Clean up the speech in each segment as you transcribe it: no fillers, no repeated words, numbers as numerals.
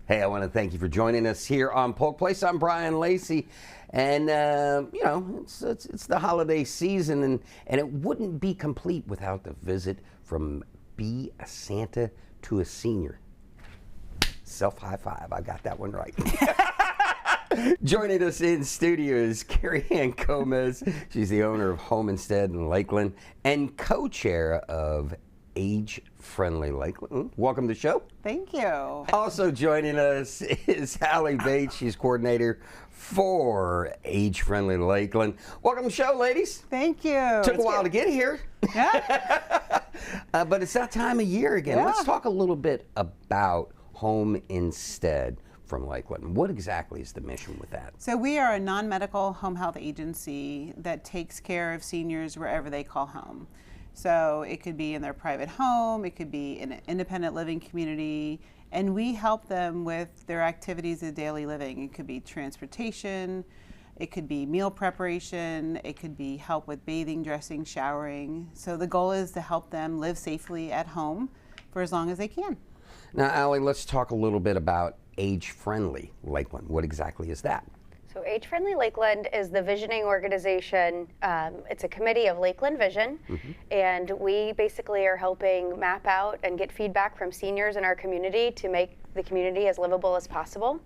Hey, I want to thank you for joining us here on Polk Place. I'm Brian Lacey, and you know, it's the holiday season, and it wouldn't be complete without the visit from Be a Santa to a Senior. Self high five, I got that one right. Joining us in studio is Kari Gomez. She's the owner of Home Instead in Lakeland and co-chair of Age Friendly Lakeland. Welcome to the show. Thank you. Also joining us is Allie Bates. She's coordinator for Age Friendly Lakeland. Welcome to the show, ladies. Thank you. Took a while to get here. Yeah. But it's that time of year again. Yeah. Let's talk a little bit about Home Instead from Lakeland. What exactly is the mission with that? So we are a non-medical home health agency that takes care of seniors wherever they call home. So it could be in their private home, it could be in an independent living community, and we help them with their activities of daily living. It could be transportation, it could be meal preparation, it could be help with bathing, dressing, showering. So the goal is to help them live safely at home for as long as they can. Now, Allie, let's talk a little bit about Age Friendly Lakeland. What exactly is that? So Age Friendly Lakeland is the visioning organization. It's a committee of Lakeland Vision, and we basically are helping map out and get feedback from seniors in our community to make the community as livable as possible.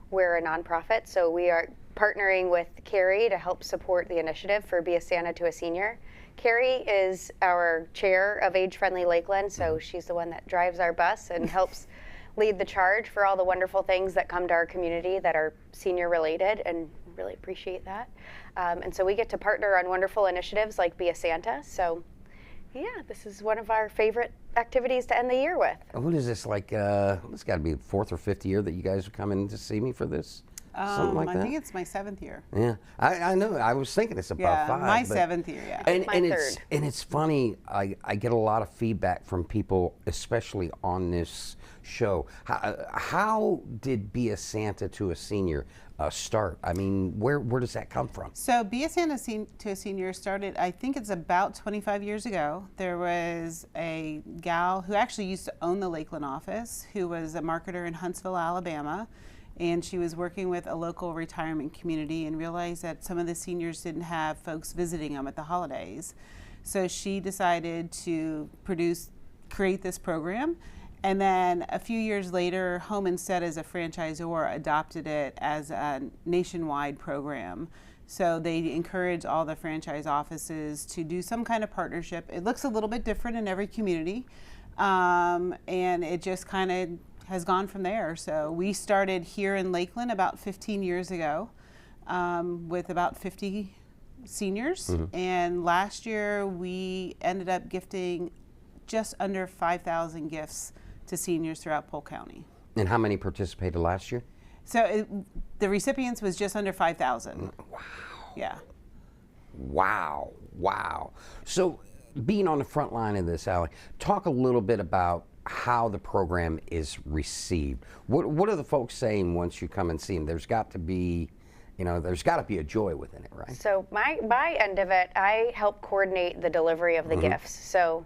We're a nonprofit, so we are partnering with Kari to help support the initiative for Be a Santa to a Senior. Kari is our chair of Age Friendly Lakeland, so she's the one that drives our bus and helps lead the charge for all the wonderful things that come to our community that are senior related, and really appreciate that. And so we get to partner on wonderful initiatives like Be a Santa. So yeah, this is one of our favorite activities to end the year with. What is this, like, it's got to be the 4th or 5th year that you guys are coming to see me for this? Something like that? I think it's my 7th year. Yeah, I know. I was thinking it's about 5. My 7th year, yeah. And my third. It's funny. I get a lot of feedback from people, especially on this show. How did Be a Santa to a Senior start? I mean, where does that come from? So Be a Santa to a Senior started, I think it's about 25 years ago. There was a gal who actually used to own the Lakeland office, who was a marketer in Huntsville, Alabama. And she was working with a local retirement community and realized that some of the seniors didn't have folks visiting them at the holidays. So she decided to create this program. And then a few years later, Home Instead as a franchisor adopted it as a nationwide program. So they encourage all the franchise offices to do some kind of partnership. It looks a little bit different in every community. And it just kind of has gone from there. So we started here in Lakeland about 15 years ago with about 50 seniors. And last year we ended up gifting just under 5,000 gifts to seniors throughout Polk County. And how many participated last year? So the recipients was just under 5,000. Wow. Yeah. Wow. Wow. So being on the front line of this, Allie, talk a little bit about how the program is received. What are the folks saying once you come and see them? There's got to be, there's got to be a joy within it, right? So my end of it, I help coordinate the delivery of the gifts. So,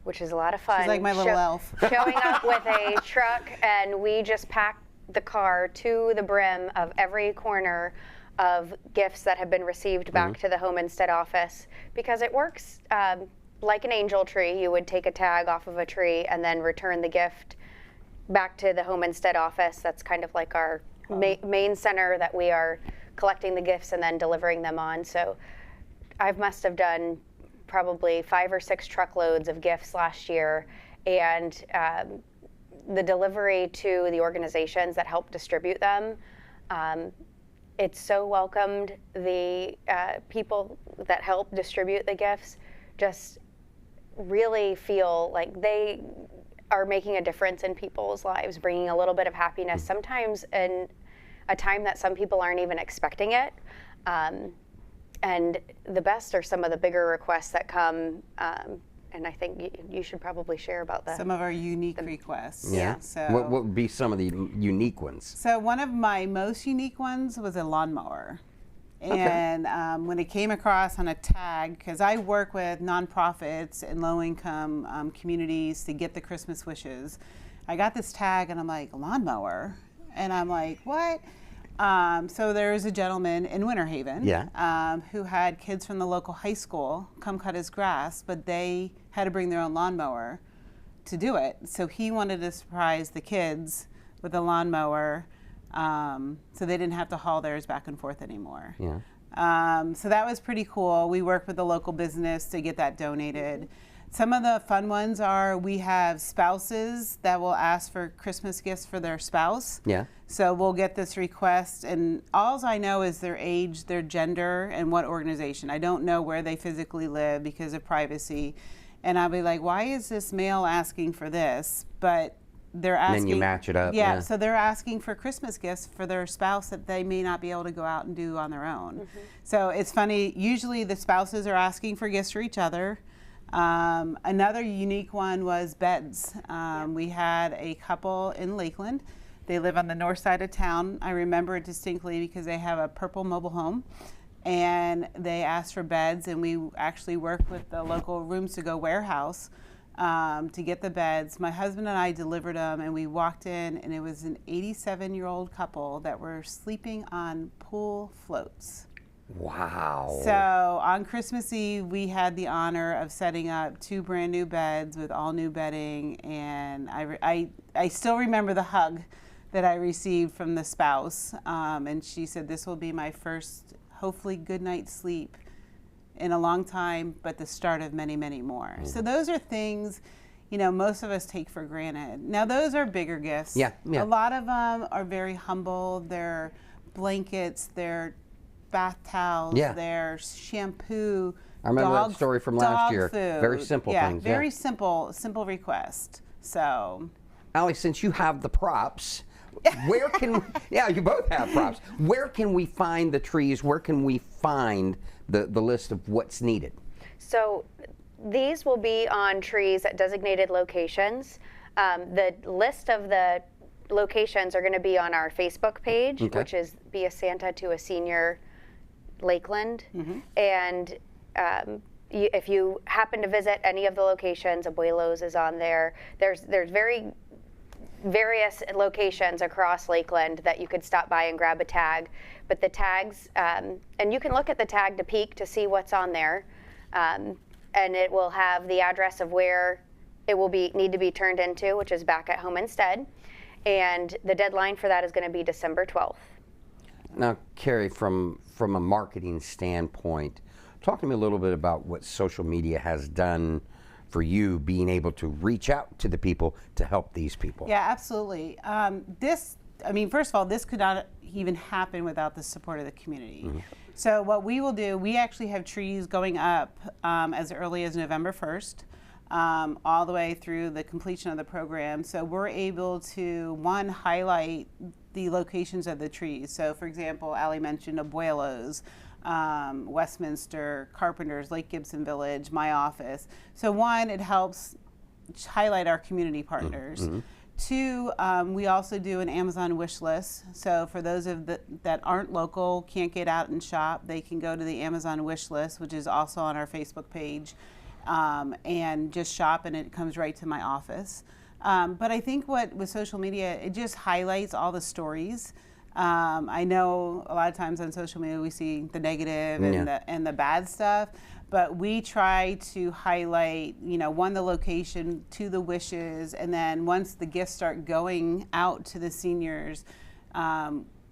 which is a lot of fun. She's like my little elf. Showing up with a truck, and we just pack the car to the brim of every corner of gifts that have been received back to the Home Instead office, because it works like an angel tree. You would take a tag off of a tree and then return the gift back to the Home Instead office. That's kind of like our main center that we are collecting the gifts and then delivering them on. So I must have done probably 5 or 6 truckloads of gifts last year, and the delivery to the organizations that help distribute them, it's so welcomed. The people that help distribute the gifts just really feel like they are making a difference in people's lives, bringing a little bit of happiness, sometimes in a time that some people aren't even expecting it. And the best are some of the bigger requests that come, and I think you should probably share about that. Some of our unique requests. Yeah. So What would be some of the unique ones? So one of my most unique ones was a lawnmower. And when it came across on a tag, because I work with nonprofits and low-income communities to get the Christmas wishes, I got this tag and I'm like, lawnmower? And I'm like, what? So there was a gentleman in Winter Haven who had kids from the local high school come cut his grass, but they had to bring their own lawnmower to do it. So he wanted to surprise the kids with a lawnmower, so they didn't have to haul theirs back and forth anymore. So that was pretty cool. We worked with the local business to get that donated. Some of the fun ones are we have spouses that will ask for Christmas gifts for their spouse. So we'll get this request, and all I know is their age, their gender, and what organization. I don't know where they physically live because of privacy. And I'll be like, why is this male asking for this? But they're asking. And then you match it up. Yeah, so they're asking for Christmas gifts for their spouse that they may not be able to go out and do on their own. So it's funny, usually the spouses are asking for gifts for each other. Another unique one was beds. We had a couple in Lakeland. They live on the north side of town. I remember it distinctly because they have a purple mobile home, and they asked for beds, and we actually worked with the local Rooms to Go warehouse to get the beds. My husband and I delivered them, and we walked in, and it was an 87-year-old couple that were sleeping on pool floats. Wow. So on Christmas Eve, we had the honor of setting up 2 brand new beds with all new bedding, and I still remember the hug that I received from the spouse, and she said, this will be my first, hopefully, good night's sleep in a long time, but the start of many, many more. So those are things, most of us take for granted. Now, those are bigger gifts. A lot of them are very humble. They're blankets, they're bath towels, their shampoo, I remember that story from last year. Food. Very simple things. Very simple request. So, Allie, since you have the props, where can you both have props. Where can we find the trees? Where can we find the list of what's needed? So these will be on trees at designated locations. The list of the locations are going to be on our Facebook page, which is Be a Santa to a Senior Lakeland. And if you happen to visit any of the locations, Abuelo's is on there. There's various locations across Lakeland that you could stop by and grab a tag. But the tags, and you can look at the tag to peek to see what's on there, and it will have the address of where it will need to be turned into, which is back at home instead. And the deadline for that is going to be December 12th. Now, Kari, from a marketing standpoint, talk to me a little bit about what social media has done for you, being able to reach out to the people to help these people. Yeah, absolutely. First of all, this could not even happen without the support of the community. So what we will do, we actually have trees going up as early as November 1st. All the way through the completion of the program. So we're able to, one, highlight the locations of the trees. So for example, Allie mentioned Abuelo's, Westminster, Carpenters, Lake Gibson Village, my office. So one, it helps highlight our community partners. Two, we also do an Amazon wish list. So for those that aren't local, can't get out and shop, they can go to the Amazon wish list, which is also on our Facebook page. And just shop, and it comes right to my office. But I think with social media, it just highlights all the stories. I know a lot of times on social media we see the negative and the bad stuff, but we try to highlight, one, the location, two, the wishes, and then once the gifts start going out to the seniors,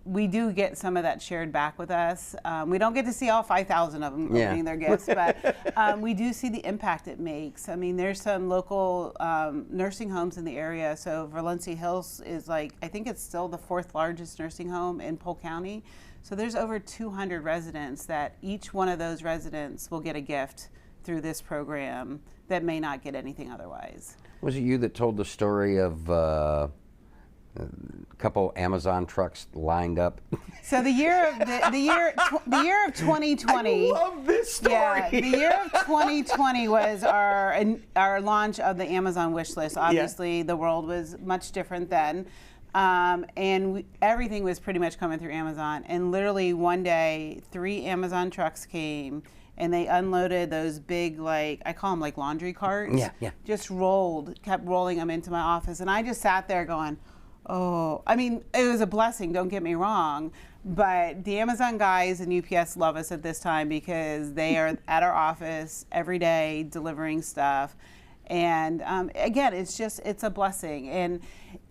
we do get some of that shared back with us. We don't get to see all 5,000 of them opening their gifts, but we do see the impact it makes. I mean, there's some local nursing homes in the area. So Valencia Hills is I think it's still the 4th largest nursing home in Polk County. So there's over 200 residents that each one of those residents will get a gift through this program that may not get anything otherwise. Was it you that told the story of a couple Amazon trucks lined up? So the year of 2020. I love this story. Yeah, the year of 2020 was our launch of the Amazon wish list. Obviously, the world was much different then, and everything was pretty much coming through Amazon. And literally one day, 3 Amazon trucks came. And they unloaded those big, I call them laundry carts. Yeah. Just kept rolling them into my office. And I just sat there going, Oh, I mean, it was a blessing, don't get me wrong, but the Amazon guys and UPS love us at this time because they are at our office every day delivering stuff. And again, it's a blessing. And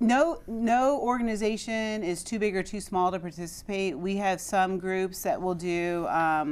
no organization is too big or too small to participate. We have some groups that will do a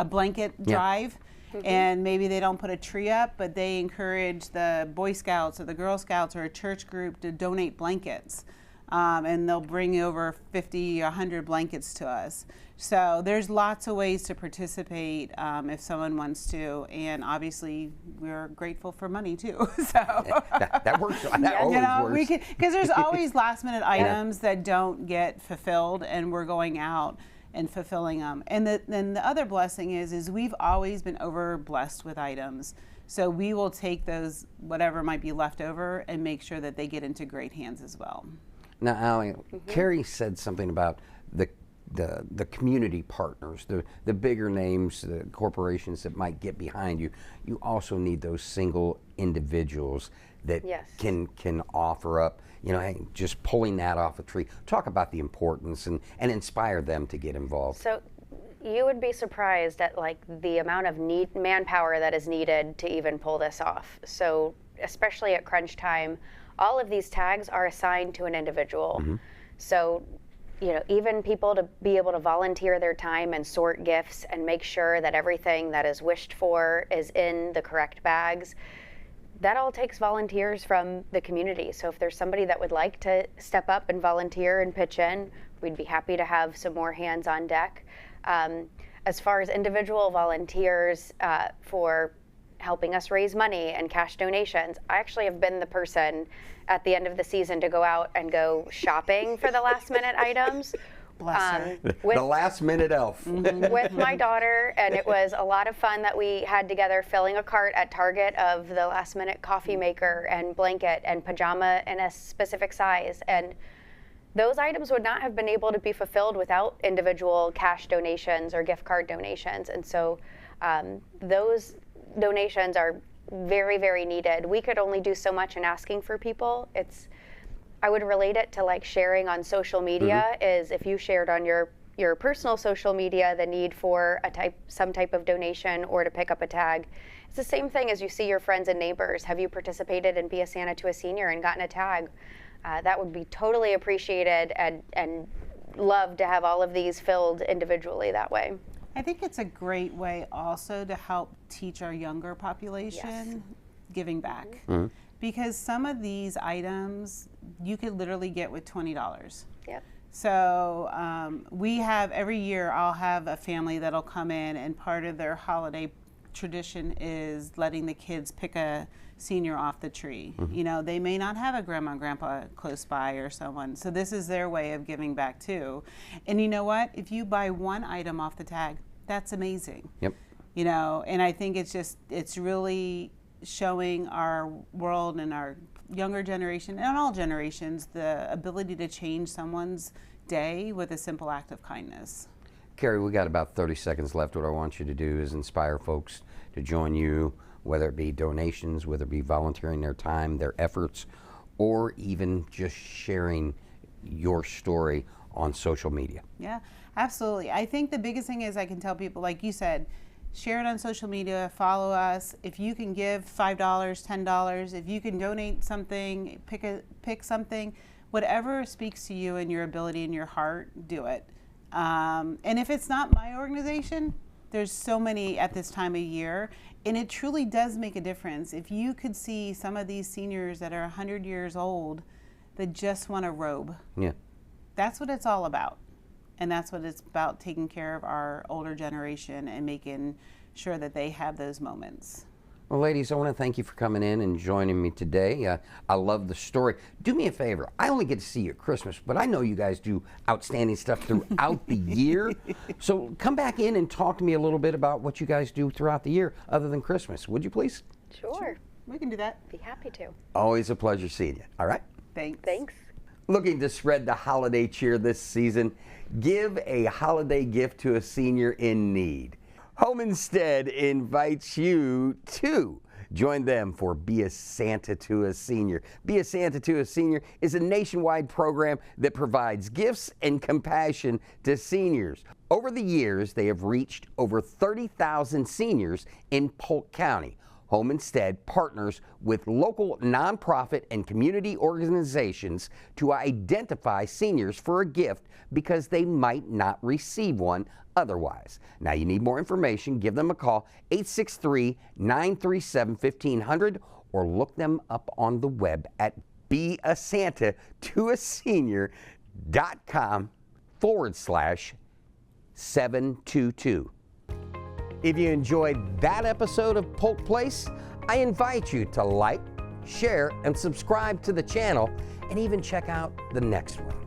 blanket drive. And maybe they don't put a tree up, but they encourage the Boy Scouts or the Girl Scouts or a church group to donate blankets. And they'll bring over 50, 100 blankets to us. So there's lots of ways to participate if someone wants to. And obviously, we're grateful for money, too. So that works. That always works. Because there's always last-minute items that don't get fulfilled, and we're going out and fulfilling them. And then the other blessing is we've always been over blessed with items. So we will take those, whatever might be left over, and make sure that they get into great hands as well. Now, Allie, Kari said something about the community partners, the bigger names, the corporations that might get behind you. You also need those single individuals that can offer up, hey, just pulling that off a tree. Talk about the importance and inspire them to get involved. So you would be surprised at the amount of manpower that is needed to even pull this off. So especially at crunch time, all of these tags are assigned to an individual. So, even people to be able to volunteer their time and sort gifts and make sure that everything that is wished for is in the correct bags, that all takes volunteers from the community. So if there's somebody that would like to step up and volunteer and pitch in, we'd be happy to have some more hands on deck. As far as individual volunteers for helping us raise money and cash donations, I actually have been the person at the end of the season to go out and go shopping for the last minute items. Bless her. The last minute elf. With my daughter, and it was a lot of fun that we had together, filling a cart at Target of the last minute coffee maker and blanket and pajama in a specific size. And those items would not have been able to be fulfilled without individual cash donations or gift card donations. And so those donations are very, very needed. We could only do so much in asking for people. I would relate it to sharing on social media. Is if you shared on your personal social media the need for some type of donation or to pick up a tag. It's the same thing as you see your friends and neighbors. Have you participated in Be a Santa to a Senior and gotten a tag? That would be totally appreciated and love to have all of these filled individually that way. I think it's a great way also to help teach our younger population giving back. Because some of these items you could literally get with $20. Yep. So we have, every year I'll have a family that'll come in, and part of their holiday tradition is letting the kids pick a senior off the tree. They may not have a grandma and grandpa close by or someone, so this is their way of giving back too. And you know what? If you buy one item off the tag, that's amazing. Yep. And I think it's really showing our world and our younger generation and all generations the ability to change someone's day with a simple act of kindness. Kari, we got about 30 seconds left. What I want you to do is inspire folks to join you, whether it be donations, whether it be volunteering their time, their efforts, or even just sharing your story on social media. Yeah, absolutely. I think the biggest thing is I can tell people, like you said, share it on social media, follow us. If you can give $5, $10, if you can donate something, pick something, whatever speaks to you and your ability and your heart, do it. And if it's not my organization, there's so many at this time of year, and it truly does make a difference. If you could see some of these seniors that are 100 years old that just want a robe. Yeah. That's what it's all about. And that's what it's about, taking care of our older generation and making sure that they have those moments. Well, ladies, I want to thank you for coming in and joining me today. I love the story. Do me a favor. I only get to see you at Christmas, but I know you guys do outstanding stuff throughout the year. So come back in and talk to me a little bit about what you guys do throughout the year other than Christmas. Would you please? Sure. We can do that. Be happy to. Always a pleasure seeing you. All right? Thanks. Looking to spread the holiday cheer this season? Give a holiday gift to a senior in need. Home Instead invites you to Join them for Be a Santa to a Senior. Be a Santa to a Senior is a nationwide program that provides gifts and compassion to seniors. Over the years, they have reached over 30,000 seniors in Polk County. Home Instead partners with local nonprofit and community organizations to identify seniors for a gift because they might not receive one otherwise. Now, you need more information, give them a call, 863-937-1500, or look them up on the web at beasantatoasenior.com/722. If you enjoyed that episode of Polk Place, I invite you to like, share, and subscribe to the channel, and even check out the next one.